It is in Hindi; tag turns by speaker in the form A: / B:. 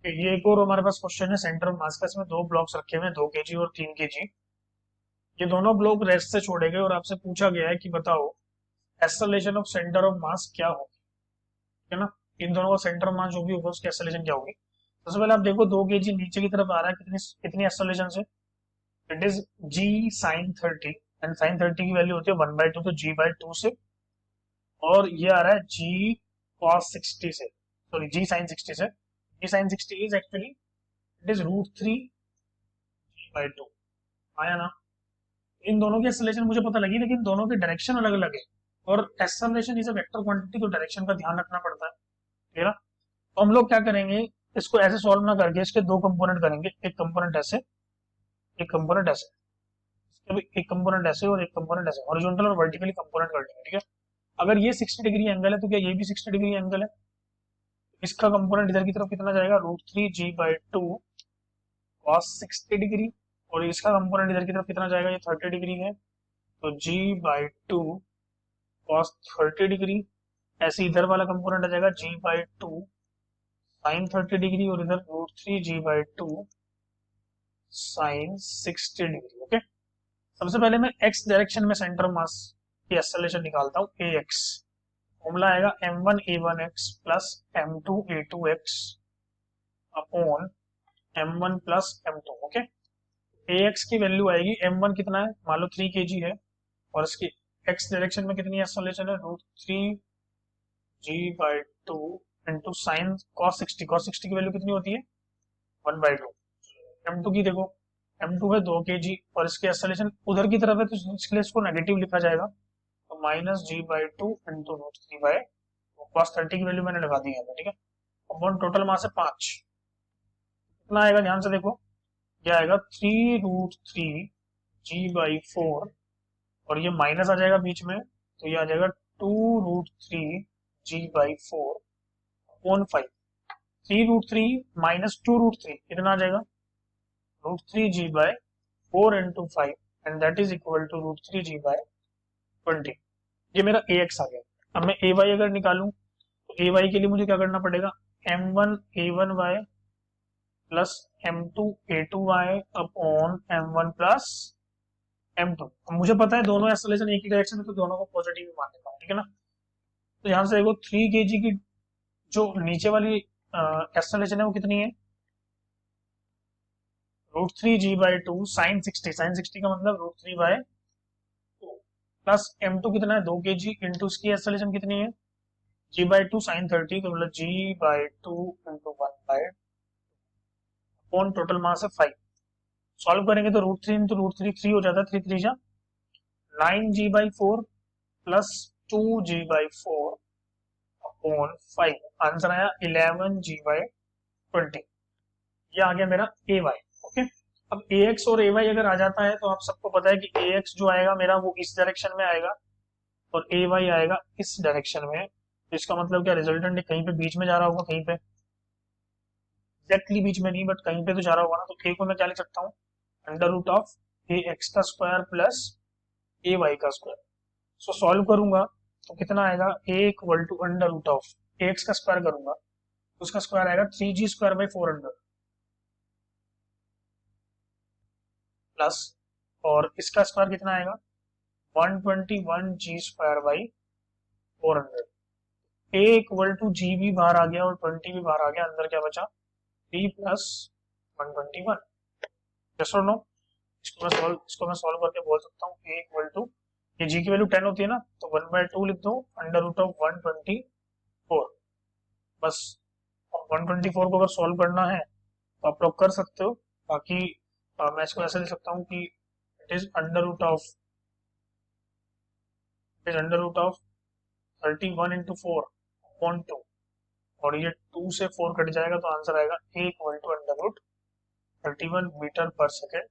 A: ये एक और हमारे पास क्वेश्चन है सेंटर ऑफ मास का। इसमें दो ब्लॉक्स रखे हुए हैं, 2 kg और 3 kg। ये दोनों ब्लॉक रेस्ट से छोड़े गए और आपसे पूछा गया है कि बताओ acceleration of centre of mass क्या होगी, है ना। इन दोनों का सेंटर ऑफ मास जो भी होगा उसकी एक्सेलरेशन क्या होगी। सबसे पहले आप देखो 2 kg नीचे की तरफ आ रहा है, कितनी कितनी एक्सेलरेशन से। It is g sine 30, and sine 30 की वैल्यू होती है 1/2, तो g/2 से। और ये आ रहा है जी कॉस 60 से, सॉरी जी साइन 60 से। G sine 60 is actually it is √3 g/2, आया ना। इन दोनों की एक्सेलरेशन मुझे पता लगी, लेकिन दोनों की डायरेक्शन अलग अलग है। और acceleration is a vector quantity, तो डायरेक्शन का ध्यान रखना पड़ता है, ठीक है ना। तो हम लोग क्या करेंगे, इसको ऐसे सॉल्व ना करके इसके दो कंपोनेंट करेंगे, एक कंपोनेंट ऐसे, एक कंपोनेंट ऐसे। इसके भी एक कंपोनेंट ऐसे और एक कंपोनेंट ऐसे, हॉरिजॉन्टल और वर्टिकली कंपोनेंट कर देंगे, ठीक है। अगर ये 60 डिग्री एंगल है तो क्या ये भी 60 डिग्री एंगल है। इसका कंपोनेंट इधर की तरफ कितना जाएगा, √3 g/2 कॉस 60 डिग्री। और इसका कंपोनेंट इधर की तरफ कितना जाएगा, ये 30 डिग्री है, तो g/2 कॉस 30 डिग्री। ऐसे इधर वाला कंपोनेंट आ जाएगा g/2 साइन 30 डिग्री, और इधर √3 g/2 साइन 60 डिग्री। ओके, सबसे पहले मैं x डायरेक्शन में सेंटर मास की एक्सेलरेशन निकालता हूँ, ax। फॉर्मूला आएगा m1a1x plus m2a2x upon m1 plus m2। Okay, ax की वैल्यू आएगी, m1 कितना है, मान लो 3 kg है, और इसकी x डायरेक्शन में कितनी एक्सेलरेशन है, √3 g/2 into sine cos 60। cos 60 की वैल्यू कितनी होती है, 1/2। m2 की देखो, m2 है 2 kg, और इसकी एक्सेलरेशन उधर की तरफ है, तो इसलिए इसको नेगेटिव लिखा जाएगा, तो -g/2 इंटू √3 cos 30 की वैल्यू मैंने लगा दी है, ठीक है। अपॉन टोटल मास है 5। कितना आएगा, ध्यान से देखो, ये आएगा 3√3 g/4, और ये माइनस आ जाएगा बीच में, तो ये आ जाएगा 2√3 g/4 अपॉन 5। 3√3 माइनस 2√3 कितना आ जाएगा, √3 g/4 into 5, and that is equal to √3 g/20। ये मेरा ax आ गया। अब मैं ay अगर निकालूं, तो ay के लिए मुझे क्या करना पड़ेगा, m1a1y plus m2a2y upon m1 plus m2। अब मुझे पता है दोनों एक्सेलरेशन एक ही डायरेक्शन है, तो दोनों को पॉजिटिव मान लेता हूँ, ठीक है ना। तो यहाँ से देखो 3 kg की जो नीचे वाली एक्सेलरेशन है वो कितनी है, √3 g/2 साइन 60 का मतलब √3/2 प्लस m2 कितना है 2 kg इंटू इसकी एक्सेलरेशन कितनी है, g/2 साइन 30, तो मतलब g/2 into 1/, upon total mass है 5। सॉल्व करेंगे तो √3 इंटू √3 3 हो जाता है, 3 3 जा 9g/4 plus 2g/4 upon 5। Answer आया 11g/20। ये आ गया मेरा ए वाई। ओके, अब ए एक्स और ए वाई अगर आ जाता है तो आप सबको पता है कि ए एक्स जो आएगा मेरा वो इस डायरेक्शन में आएगा, और ए वाई आएगा इस डायरेक्शन में। तो इसका मतलब क्या, रिजल्टेंट कहीं पे बीच में जा रहा होगा, कहीं पे एग्जैक्टली बीच में नहीं, बट कहीं पे तो जा रहा होगा ना। तो ए को मैं क्या लिख सकता हूँ, √ऑफ ए एक्स का स्क्वायर प्लस ए वाई का स्क्वायर। सो सॉल्व करूंगा तो कितना आएगा, ए इक्वल टू √ऑफ ए एक्स का स्क्वायर करूंगा तो उसका स्क्वायर आएगा 3g² / 400 प्लस, और इसका स्क्वायर कितना आएगा, 121g² / 400। ए इक्वल टू जी भी बाहर आ गया और 20 भी बाहर आ गया, अंदर क्या बचा, 3 प्लस 121। यस और नो। इसको मैं सॉल्व करके बोल सकता हूँ ए इक्वल टू, ये जी की वैल्यू 10 होती है ना, तो 1/2 लिख दो √ऑफ 124। बस, 124 को अगर सॉल्व करना है तो आप लोग कर सकते हो। बाकी मैं इसको ऐसे लिख सकता हूँ कि it is under root of 31 into 4 upon 2, और ये 2 से 4 कट जाएगा, तो आंसर आएगा ए इक्वल टू √31 मीटर पर सेकेंड